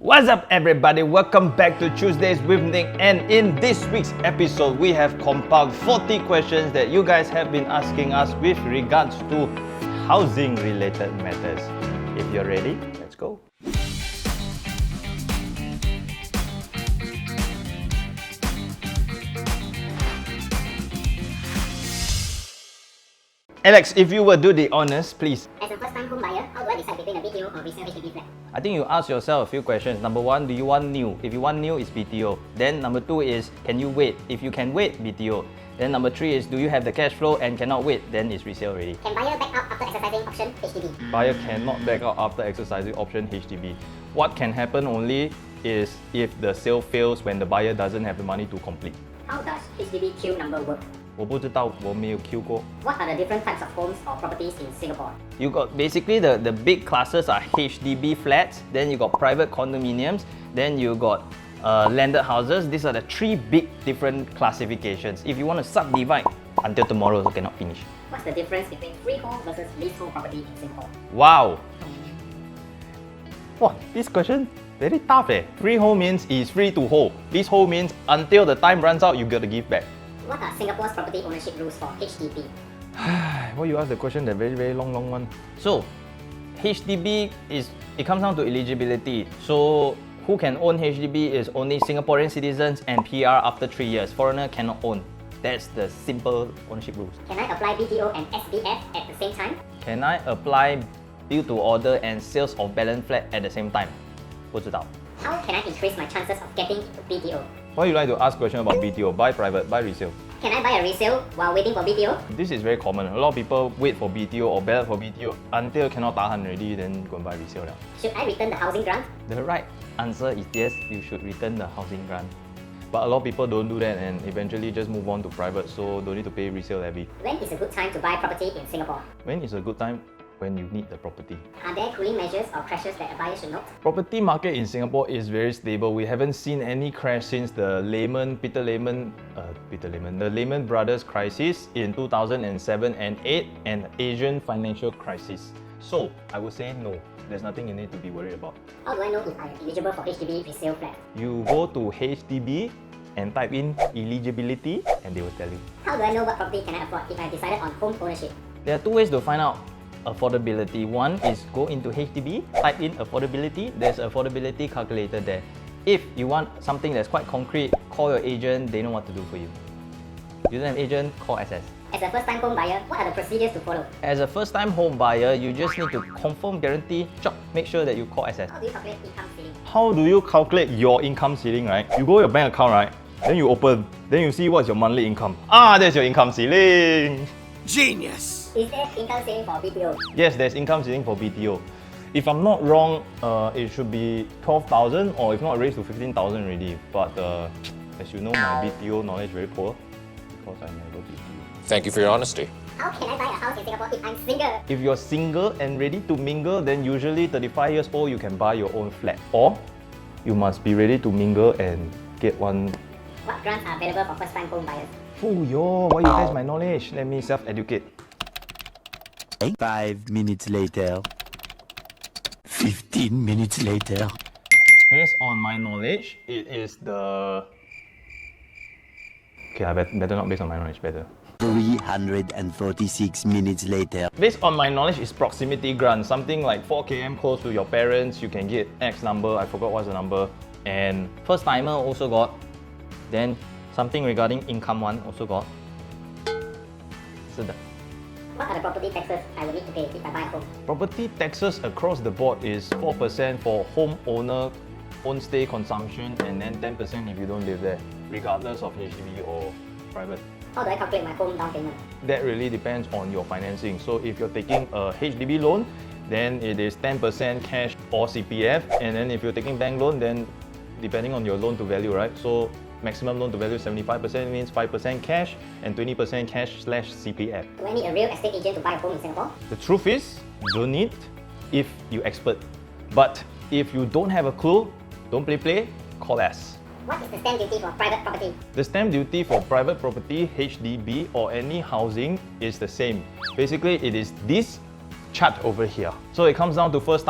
What's up everybody, welcome back to Tuesdays with Nick, and in this week's episode we have compiled 40 questions that you guys have been asking us with regards to housing related matters. If you're ready, let's go. Alex, if you will do the honors, please. As a first-time home buyer, how do I decide between a BTO or resale HDB flat? I think you ask yourself a few questions. Number one, do you want new? If you want new, it's BTO. Then number two is, can you wait? If you can wait, BTO. Then number three is, do you have the cash flow and cannot wait? Then it's resale already. Can buyer back out after exercising option HDB? Buyer cannot back out after exercising option HDB. What can happen only is if the sale fails when the buyer doesn't have the money to complete. How does HDB queue number work? 我不知道，我没有 Q 过。 What are the different types of homes or properties in Singapore? You got basically the big classes are HDB flats, then you got private condominiums, then you got landed houses. These are the three big different classifications. If you want to subdivide, until tomorrow you cannot finish. What's the difference between freehold versus leasehold property in Singapore? Wow! Wow, this question very tough eh. Freehold means is free to hold. Leasehold means until the time runs out, you got to give back. What are Singapore's property ownership rules for HDB? Why you ask the question, that very long one? So, HDB it comes down to eligibility. So, who can own HDB is only Singaporean citizens and PR after 3 years. Foreigner cannot own. That's the simple ownership rules. Can I apply BTO and SBF at the same time? Can I apply build to order and sales of balance flat at the same time? 不知道. How can I increase my chances of getting into BTO? Why you like to ask question about BTO? Buy private, buy resale. Can I buy a resale while waiting for BTO? This is very common. A lot of people wait for BTO or ballot for BTO until cannot tahan already, then go and buy resale. Should I return the housing grant? The right answer is yes, you should return the housing grant. But a lot of people don't do that and eventually just move on to private, so don't need to pay resale levy. When is a good time to buy property in Singapore? When is a good time? When you need the property. Are there cooling measures or crashes that a buyer should note? Property market in Singapore is very stable. We haven't seen any crash since the Lehman Brothers crisis in 2007 and 8 and Asian financial crisis. So I would say no. There's nothing you need to be worried about. How do I know if I am eligible for HDB resale flat? You go to HDB and type in eligibility and they will tell you. How do I know what property can I afford if I have decided on home ownership? There are two ways to find out affordability. One is go into HDB, type in affordability. There's an affordability calculator there. If you want something that's quite concrete, call your agent, they know what to do for you. You don't have agent, call SS. As a first-time home buyer, what are the procedures to follow? As a first-time home buyer, you just need to confirm, guarantee, make sure that you call SS. How do you calculate income ceiling? How do you calculate your income ceiling, right? You go to your bank account, right? Then you open, then you see what's your monthly income. That's your income ceiling. Genius! Is there income ceiling for BTO? Yes, there's income ceiling for BTO. If I'm not wrong, it should be 12,000 or if not raised to 15,000 already. But as you know, my BTO knowledge very poor because I never BTO. Thank you for your honesty. How can I buy a house in Singapore if I'm single? If you're single and ready to mingle, then usually 35 years old, you can buy your own flat. Or you must be ready to mingle and get one. What grants are available for first-time home buyers? Oh yo, why you test my knowledge? Let me self-educate. 5 minutes later. 15 minutes later. Based on my knowledge, it is the... Okay, I better not based on my knowledge, better. 346 minutes later. Based on my knowledge, is proximity grant. Something like 4 km close to your parents, you can get X number, I forgot what's the number. And first timer also got. Then something regarding income one also got. So that. What are the property taxes I will need to pay if I buy a home? Property taxes across the board is 4% for homeowner, own stay consumption, and then 10% if you don't live there, regardless of HDB or private. How do I calculate my home down payment? That really depends on your financing. So if you're taking a HDB loan, then it is 10% cash or CPF, and then if you're taking bank loan, then depending on your loan to value, right? So maximum loan to value 75% means 5% cash and 20% cash / CPF. Do I need a real estate agent to buy a home in Singapore? The truth is, you don't need if you expert. But if you don't have a clue, don't play, call us. What is the stamp duty for private property? The stamp duty for private property, HDB or any housing is the same. Basically, it is this chart over here. So it comes down to first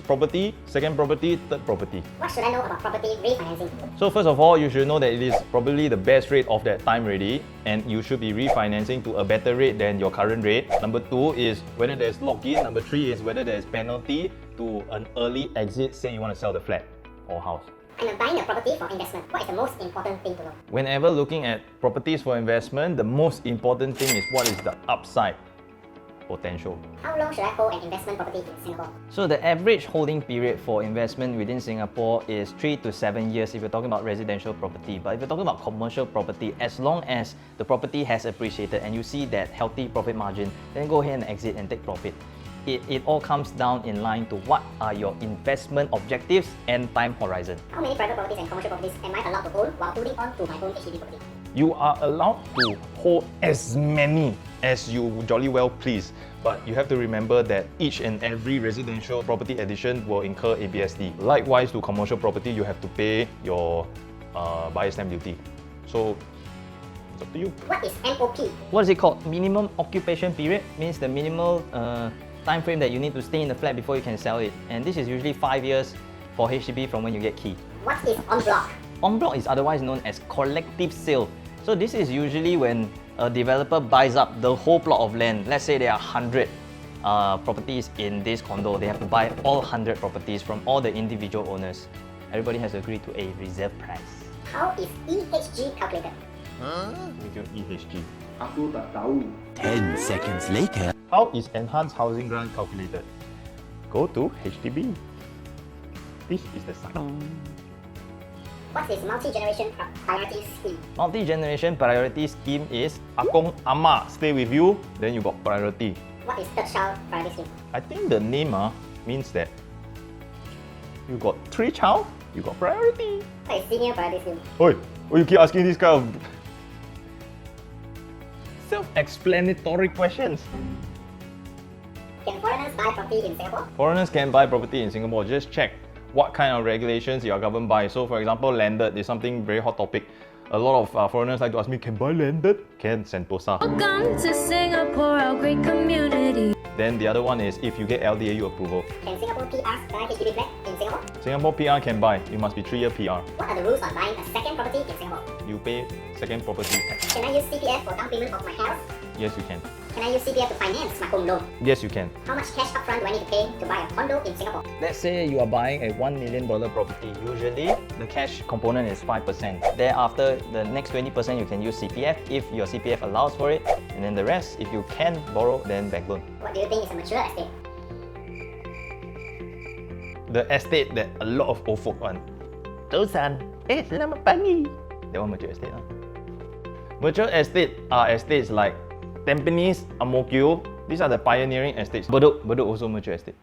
property, second property, third property. What should I know about property refinancing? So first of all, you should know that it is probably the best rate of that time already, and you should be refinancing to a better rate than your current rate. Number 2 is whether there's lock-in. Number 3 is whether there's penalty to an early exit, say you want to sell the flat or house. I'm buying a property for investment. What is the most important thing to know? Whenever looking at properties for investment, the most important thing is what is the upside potential. How long should I hold an investment property in Singapore? So the average holding period for investment within Singapore is 3 to 7 years if you're talking about residential property. But if you're talking about commercial property, as long as the property has appreciated and you see that healthy profit margin, then go ahead and exit and take profit. It all comes down in line to what are your investment objectives and time horizon. How many private properties and commercial properties am I allowed to own while holding on to my own HDB property? You are allowed to hold as many as you jolly well please, but you have to remember that each and every residential property addition will incur ABSD. Likewise to commercial property, you have to pay your buyer stamp duty. So it's up to you. What is MOP? What is it called? Minimum occupation period means the minimal time frame that you need to stay in the flat before you can sell it. And this is usually 5 years for HDB from when you get key. What is en bloc? En bloc is otherwise known as collective sale. So this is usually when a developer buys up the whole plot of land. Let's say there are 100 properties in this condo. They have to buy all 100 properties from all the individual owners. Everybody has agreed to a reserve price. How is EHG calculated? EHG. 10 seconds later. How is enhanced housing grant calculated? Go to HDB. This is the sign. What is multi-generation priority scheme? Multi-generation priority scheme is Akong Ama stay with you, then you got priority. What is third child priority scheme? I think the name means that you got 3 child, you got priority. What is senior priority scheme? Oi, you keep asking this kind of self-explanatory questions. Can foreigners buy property in Singapore? Foreigners can buy property in Singapore. Just check what kind of regulations you are governed by. So for example, landed is something very hot topic. A lot of foreigners like to ask me, can buy landed? Can, Sentosa. Welcome to Singapore, our great community. Then the other one is if you get LDAU approval. Can Singapore PRs buy HDB flat in Singapore? Singapore PR can buy. You must be 3-year PR. What are the rules on buying a second property in Singapore? You pay second property tax. Can I use CPF for down payment of my house? Yes, you can. Can I use CPF to finance my home loan? Yes, you can. How much cash upfront do I need to pay to buy a condo in Singapore? Let's say you are buying a $1 million property. Usually, the cash component is 5%. Thereafter, the next 20% you can use CPF if your CPF allows for it. And then the rest, if you can borrow, then bank loan. What do you think is a mature estate? The estate that a lot of old folk want. Tosan, selamat pagi. That one mature estate. Mature estate are estates like Tampines, Ang Mo Kio. These are the pioneering estates. Bedok also mature estate.